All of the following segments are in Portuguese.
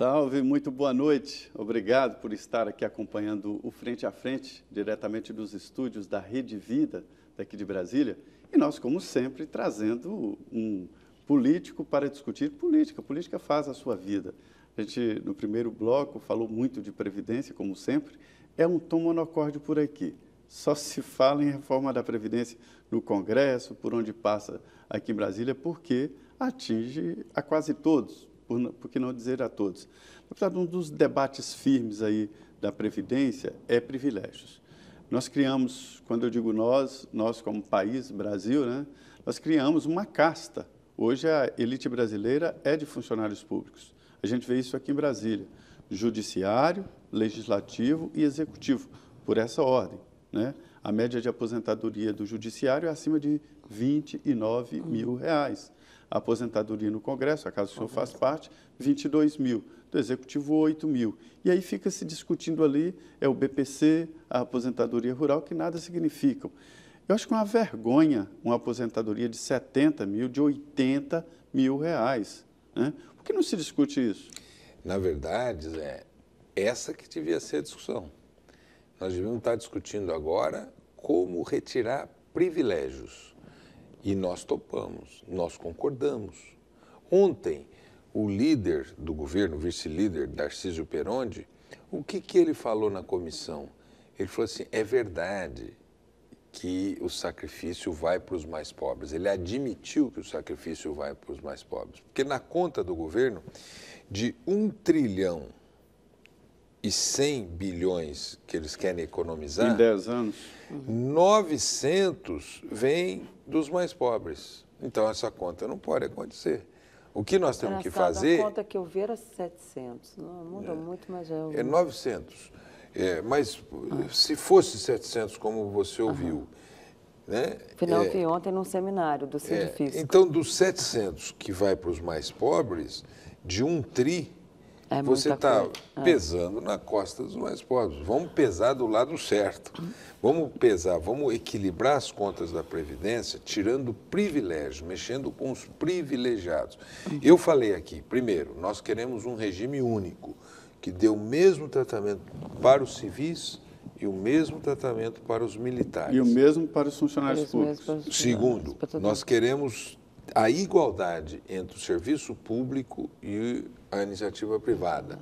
Salve, muito boa noite. Obrigado por estar aqui acompanhando o Frente a Frente, diretamente dos estúdios da Rede Vida, daqui de Brasília. E nós, como sempre, trazendo um político para discutir política. Política faz a sua vida. A gente, no primeiro bloco, falou muito de Previdência, como sempre. É um tom monocórdio por aqui. Só se fala em reforma da Previdência no Congresso, por onde passa aqui em Brasília, porque atinge a quase todos. Por que não dizer a todos? Deputado, um dos debates firmes aí da Previdência é privilégios. Nós criamos, quando eu digo nós como país, Brasil, né, nós criamos uma casta. Hoje a elite brasileira é de funcionários públicos. A gente vê isso aqui em Brasília, judiciário, legislativo e executivo, por essa ordem, né? A média de aposentadoria do judiciário é acima de R$29 mil. A aposentadoria no Congresso, a casa que o senhor faz parte, 22 mil. Do Executivo, 8 mil. E aí fica se discutindo ali, é o BPC, a aposentadoria rural, que nada significam. Eu acho que é uma vergonha uma aposentadoria de 70 mil, de 80 mil reais. Né? Por que não se discute isso? Na verdade, Zé, essa que devia ser a discussão. Nós devíamos estar discutindo agora como retirar privilégios. E nós topamos, nós concordamos. Ontem, o líder do governo, o vice-líder, Tarcísio Perondi, o que ele falou na comissão? Ele falou assim, é verdade que o sacrifício vai para os mais pobres. Ele admitiu que o sacrifício vai para os mais pobres. Porque na conta do governo, de 1,1 trilhão que eles querem economizar... Em 10 anos. 900 vem dos mais pobres. Então, essa conta não pode acontecer. O que nós temos que fazer... A conta que eu vi era 700. Não muda muito, mas é... É 900. Mas se fosse 700, como você ouviu... Né? Afinal, eu vi ontem num seminário do Sindifisco. Então, dos 700 que vai para os mais pobres, de 1 tri... você está pesando na costa dos mais pobres. Vamos pesar do lado certo. Vamos pesar, vamos equilibrar as contas da Previdência, tirando privilégio, mexendo com os privilegiados. Eu falei aqui, primeiro, nós queremos um regime único, que dê o mesmo tratamento para os civis e o mesmo tratamento para os militares. E o mesmo para os funcionários públicos. Segundo, nós queremos a igualdade entre o serviço público e a iniciativa privada.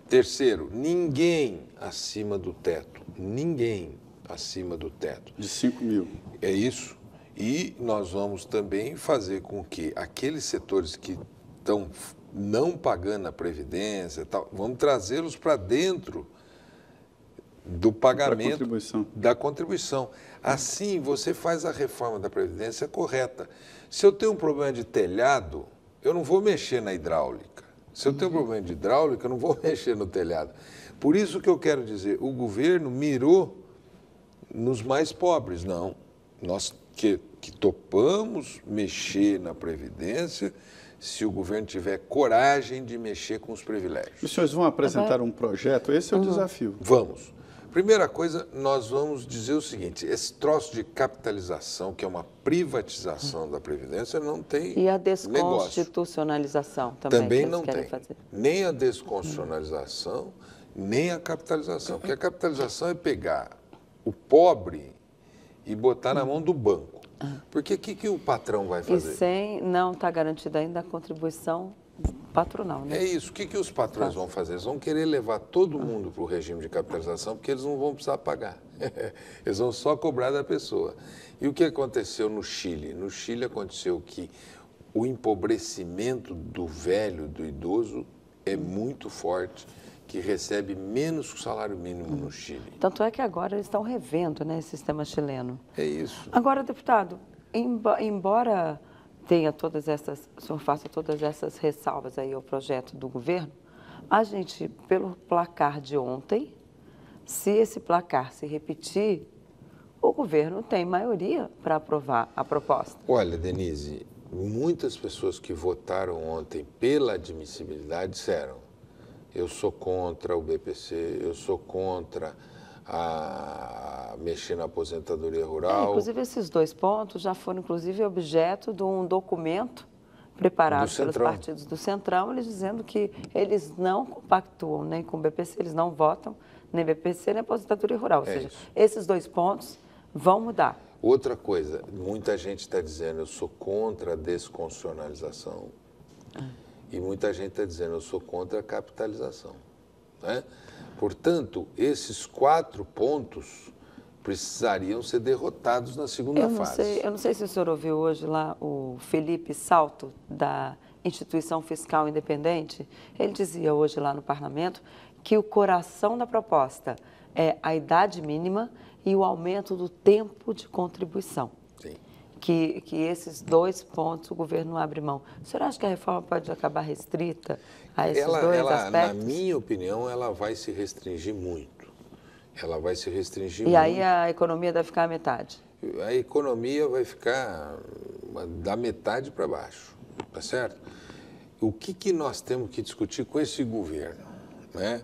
Terceiro, ninguém acima do teto. Ninguém acima do teto. De 5 mil. É isso. E nós vamos também fazer com que aqueles setores que estão não pagando a Previdência, vamos trazê-los para dentro do pagamento da contribuição. Assim, você faz a reforma da Previdência correta. Se eu tenho um problema de telhado, eu não vou mexer na hidráulica. Se eu tenho um problema de hidráulica, eu não vou mexer no telhado. Por isso que eu quero dizer, o governo mirou nos mais pobres. Não, nós que topamos mexer na Previdência se o governo tiver coragem de mexer com os privilégios. Os senhores vão apresentar um projeto? Esse é o desafio. Vamos. Primeira coisa, nós vamos dizer o seguinte, esse troço de capitalização, que é uma privatização da Previdência, não tem negócio. E a desconstitucionalização também não tem. Fazer. Nem a desconstitucionalização, nem a capitalização. Porque a capitalização é pegar o pobre e botar na mão do banco. Porque o que o patrão vai fazer? E não está garantida ainda a contribuição patronal, né? É isso. O que os patrões vão fazer? Eles vão querer levar todo mundo para o regime de capitalização porque eles não vão precisar pagar. Eles vão só cobrar da pessoa. E o que aconteceu no Chile? No Chile aconteceu que o empobrecimento do velho, do idoso, é muito forte, que recebe menos que o salário mínimo no Chile. Tanto é que agora eles estão revendo, né, esse sistema chileno. É isso. Agora, deputado, embora tenha todas essas, o senhor faça todas essas ressalvas aí ao projeto do governo, a gente, pelo placar de ontem, se esse placar se repetir, o governo tem maioria para aprovar a proposta. Olha, Denise, muitas pessoas que votaram ontem pela admissibilidade disseram: eu sou contra o BPC, eu sou contra a mexer na aposentadoria rural. Inclusive, esses dois pontos já foram, inclusive, objeto de um documento preparados pelos partidos do Centrão, eles dizendo que eles não compactuam nem com o BPC, eles não votam nem BPC nem aposentadoria rural. Ou seja, esses 2 pontos vão mudar. Outra coisa, muita gente está dizendo eu sou contra a desconstitucionalização e muita gente está dizendo eu sou contra a capitalização, né? Portanto, esses 4 pontos precisariam ser derrotados na segunda fase. Eu não sei se o senhor ouviu hoje lá o Felipe Salto, da Instituição Fiscal Independente. Ele dizia hoje lá no Parlamento que o coração da proposta é a idade mínima e o aumento do tempo de contribuição. Sim. Que esses 2 pontos o governo não abre mão. O senhor acha que a reforma pode acabar restrita a esses dois aspectos? Na minha opinião, ela vai se restringir muito. Ela vai se restringir muito. E aí a economia deve ficar à metade? A economia vai ficar da metade para baixo, tá certo? O que nós temos que discutir com esse governo, né?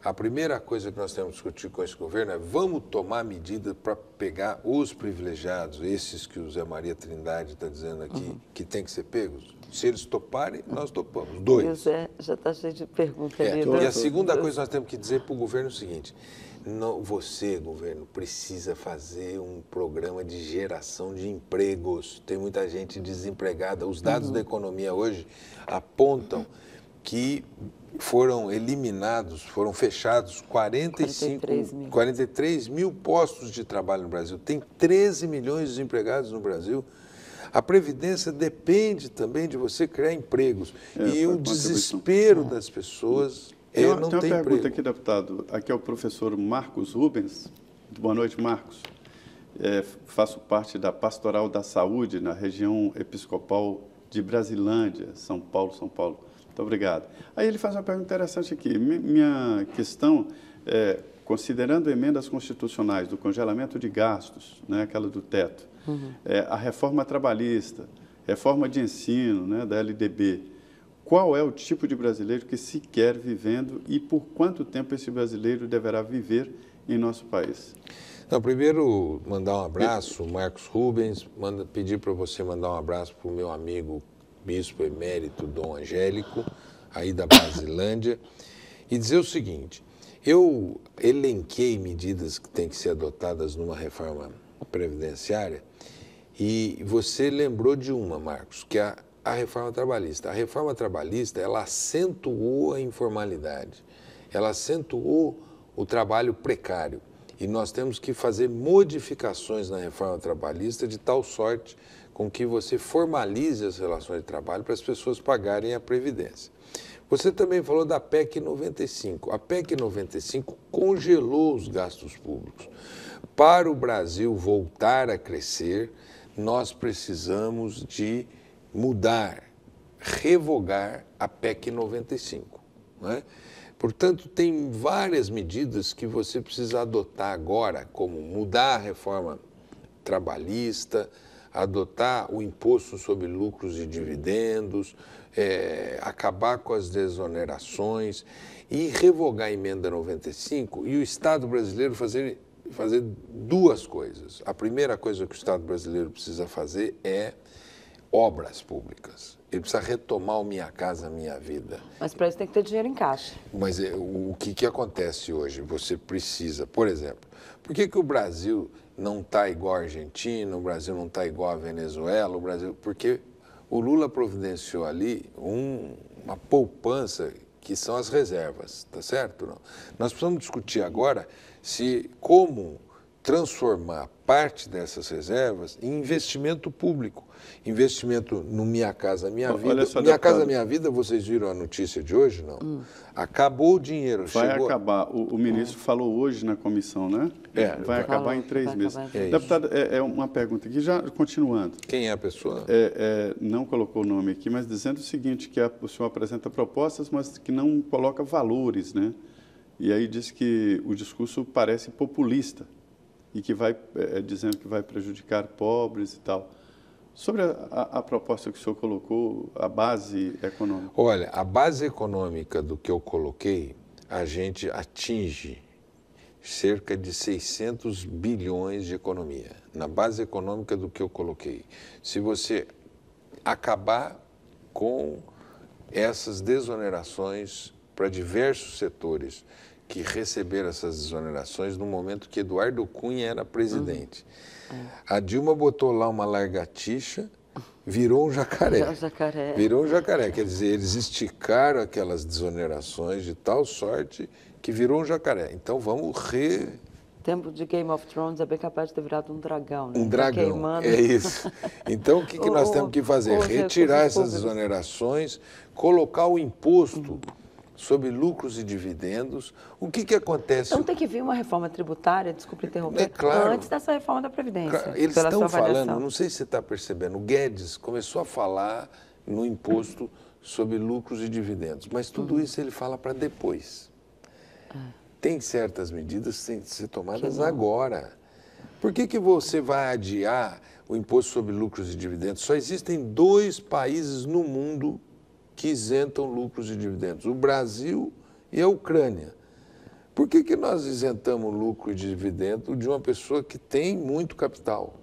A primeira coisa que nós temos que discutir com esse governo é vamos tomar medidas para pegar os privilegiados, esses que o Zé Maria Trindade está dizendo aqui, que tem que ser pegos. Se eles toparem, nós topamos. 2. E o Zé já está cheio de perguntas ali. E a segunda coisa que nós temos que dizer para o governo é o seguinte: não, você, governo, precisa fazer um programa de geração de empregos. Tem muita gente desempregada. Os dados da economia hoje apontam que foram eliminados, foram fechados 43 mil postos de trabalho no Brasil. Tem 13 milhões de desempregados no Brasil. A Previdência depende também de você criar empregos. E o desespero das pessoas é não ter emprego. Tem uma pergunta aqui, deputado. Aqui é o professor Marcos Rubens. Boa noite, Marcos. Faço parte da Pastoral da Saúde na região episcopal de Brasilândia, São Paulo. Muito obrigado. Aí ele faz uma pergunta interessante aqui. Minha questão é, considerando emendas constitucionais do congelamento de gastos, né, aquela do teto, a reforma trabalhista, reforma de ensino, né, da LDB, qual é o tipo de brasileiro que se quer vivendo e por quanto tempo esse brasileiro deverá viver em nosso país? Não, primeiro, mandar um abraço, Marcos Rubens, pedir para você mandar um abraço para o meu amigo bispo emérito Dom Angélico, aí da Brasilândia, e dizer o seguinte: eu elenquei medidas que têm que ser adotadas numa reforma previdenciária e você lembrou de uma, Marcos, que é a reforma trabalhista. A reforma trabalhista, ela acentuou a informalidade, ela acentuou o trabalho precário. E nós temos que fazer modificações na reforma trabalhista de tal sorte com que você formalize as relações de trabalho para as pessoas pagarem a Previdência. Você também falou da PEC 95. A PEC 95 congelou os gastos públicos. Para o Brasil voltar a crescer, nós precisamos de mudar, revogar a PEC 95, não é? Portanto, tem várias medidas que você precisa adotar agora, como mudar a reforma trabalhista, adotar o imposto sobre lucros e dividendos, acabar com as desonerações e revogar a emenda 95 e o Estado brasileiro fazer 2 coisas. A primeira coisa que o Estado brasileiro precisa fazer é obras públicas. Ele precisa retomar o Minha Casa Minha Vida. Mas para isso tem que ter dinheiro em caixa. Mas o que acontece hoje? Você precisa, por exemplo, por que o Brasil não está igual a Argentina, o Brasil não está igual a Venezuela, o Brasil, porque o Lula providenciou ali uma poupança que são as reservas, tá certo? Não? Nós precisamos discutir agora como transformar parte dessas reservas em investimento público. Investimento no Minha Casa Minha Vida. Minha Casa Minha Vida, vocês viram a notícia de hoje, não? Acabou o dinheiro. Vai acabar. O ministro falou hoje na comissão, né? Vai acabar em 3 meses. Deputado, uma pergunta aqui, já continuando. Quem é a pessoa? Não colocou o nome aqui, mas dizendo o seguinte, que o senhor apresenta propostas, mas que não coloca valores, né? E aí diz que o discurso parece populista e que vai dizendo que vai prejudicar pobres e tal. Sobre a proposta que o senhor colocou, a base econômica. Olha, a base econômica do que eu coloquei, a gente atinge cerca de 600 bilhões de economia. Na base econômica do que eu coloquei. Se você acabar com essas desonerações para diversos setores que receberam essas desonerações no momento que Eduardo Cunha era presidente. A Dilma botou lá uma lagartixa, virou um jacaré. Virou um jacaré. Quer dizer, eles esticaram aquelas desonerações de tal sorte que virou um jacaré. Então vamos Tempo de Game of Thrones é bem capaz de ter virado um dragão, né? Um dragão, é isso. Então, o que nós temos que fazer? Retirar essas desonerações, colocar o imposto sobre lucros e dividendos. O que acontece? Então tem que vir uma reforma tributária, desculpe interromper, É claro, antes dessa reforma da Previdência. Eles estão falando, não sei se você está percebendo, o Guedes começou a falar no imposto sobre lucros e dividendos, mas tudo isso ele fala para depois. Tem certas medidas que têm que ser tomadas agora. Por que você vai adiar o imposto sobre lucros e dividendos? Só existem 2 países no mundo que isentam lucros e dividendos, o Brasil e a Ucrânia. Por que nós isentamos lucro e dividendo de uma pessoa que tem muito capital?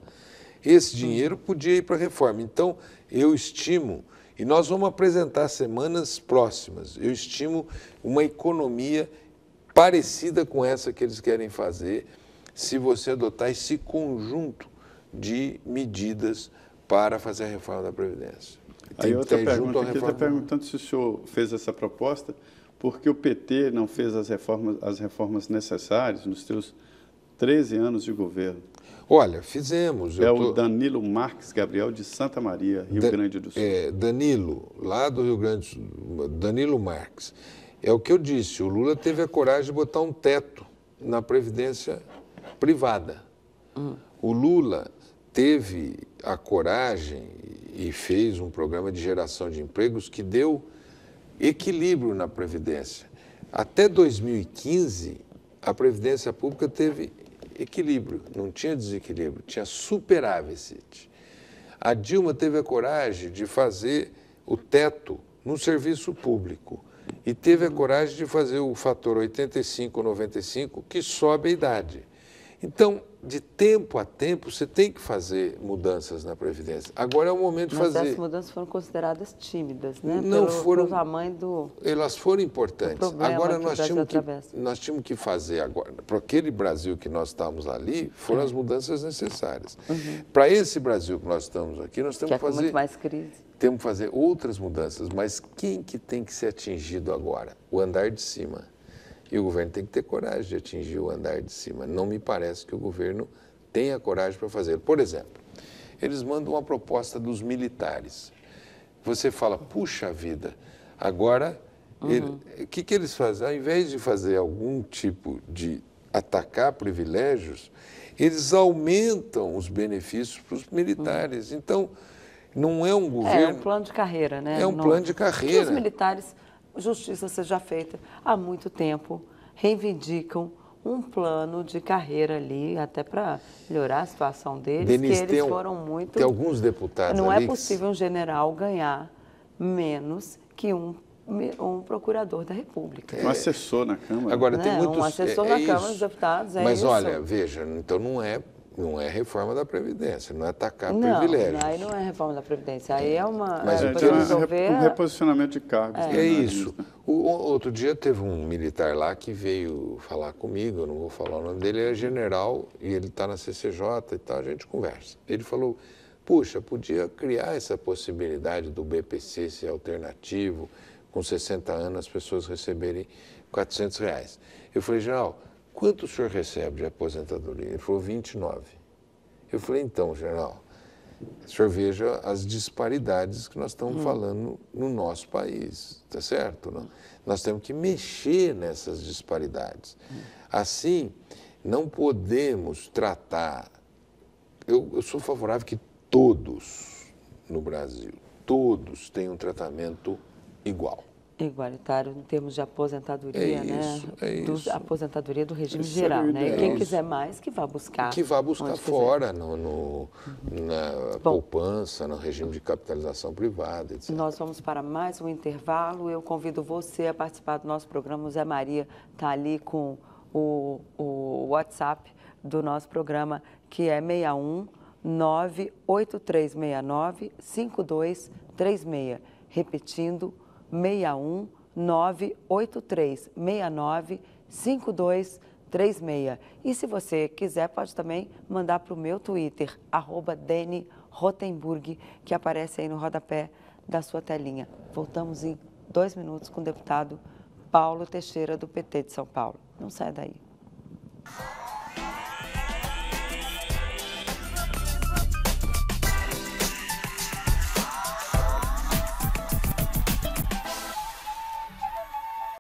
Esse dinheiro podia ir para a reforma. Então, eu estimo, e nós vamos apresentar semanas próximas, eu estimo uma economia parecida com essa que eles querem fazer, se você adotar esse conjunto de medidas para fazer a reforma da Previdência. Aí outra pergunta aqui está perguntando se o senhor fez essa proposta porque o PT não fez as reformas necessárias nos seus 13 anos de governo. Olha, fizemos. O Danilo Marques Gabriel, de Santa Maria, Rio Grande do Sul. Danilo, lá do Rio Grande do Sul, Danilo Marques. É o que eu disse, o Lula teve a coragem de botar um teto na previdência privada. O Lula teve a coragem e fez um programa de geração de empregos que deu equilíbrio na Previdência. Até 2015, a Previdência Pública teve equilíbrio, não tinha desequilíbrio, tinha superávit. A Dilma teve a coragem de fazer o teto no serviço público e teve a coragem de fazer o fator 85-95, que sobe a idade. Então, de tempo a tempo, você tem que fazer mudanças na Previdência. Agora é o momento de fazer... Mas essas mudanças foram consideradas tímidas, né? Não foram... Pelo tamanho do... Elas foram importantes. Agora nós tínhamos que fazer, agora, para aquele Brasil que nós estamos ali, foram as mudanças necessárias. Para esse Brasil que nós estamos aqui, nós temos que fazer... muito mais crise. Temos que fazer outras mudanças, mas quem que tem que ser atingido agora? O andar de cima. E o governo tem que ter coragem de atingir o andar de cima. Não me parece que o governo tenha coragem para fazer. Por exemplo, eles mandam uma proposta dos militares. Você fala, puxa vida, agora, o que eles fazem? Ao invés de fazer algum tipo de atacar privilégios, eles aumentam os benefícios para os militares. Então, não é um governo... É um plano de carreira, né? É um plano de carreira. Que os militares... Justiça seja feita há muito tempo, reivindicam um plano de carreira ali, até para melhorar a situação deles, Denise, que eles foram muito... Tem alguns deputados Não ali é possível um general ganhar menos que um procurador da República. Um assessor na Câmara. Agora, tem muitos... Um assessor na Câmara dos Deputados, Mas isso. olha, veja, então não é reforma da Previdência, não é atacar privilégios. Não, aí não é reforma da Previdência, aí é uma... Mas um reposicionamento de cargos. É isso. Outro dia teve um militar lá que veio falar comigo, eu não vou falar o nome dele, ele é general e ele está na CCJ e tal, a gente conversa. Ele falou, puxa, podia criar essa possibilidade do BPC ser alternativo, com 60 anos as pessoas receberem R$400. Eu falei, general, quanto o senhor recebe de aposentadoria? Ele falou, 29. Eu falei, então, general, o senhor veja as disparidades que nós estamos falando no nosso país, tá certo? Não? Nós temos que mexer nessas disparidades. Assim, não podemos tratar... Eu sou favorável que todos no Brasil, todos tenham um tratamento igual. Igualitário em termos de aposentadoria, né? É isso. Aposentadoria do regime geral, né? E quem quiser mais, que vá buscar. Que vá buscar fora, na poupança, no regime de capitalização privada, etc. Nós vamos para mais um intervalo. Eu convido você a participar do nosso programa. O Zé Maria está ali com o WhatsApp do nosso programa, que é 61 98369 5236. Repetindo, 61 983 69 5236. E se você quiser, pode também mandar para o meu Twitter, @DeniRotenburg, que aparece aí no rodapé da sua telinha. Voltamos em 2 minutos com o deputado Paulo Teixeira, do PT de São Paulo. Não sai daí.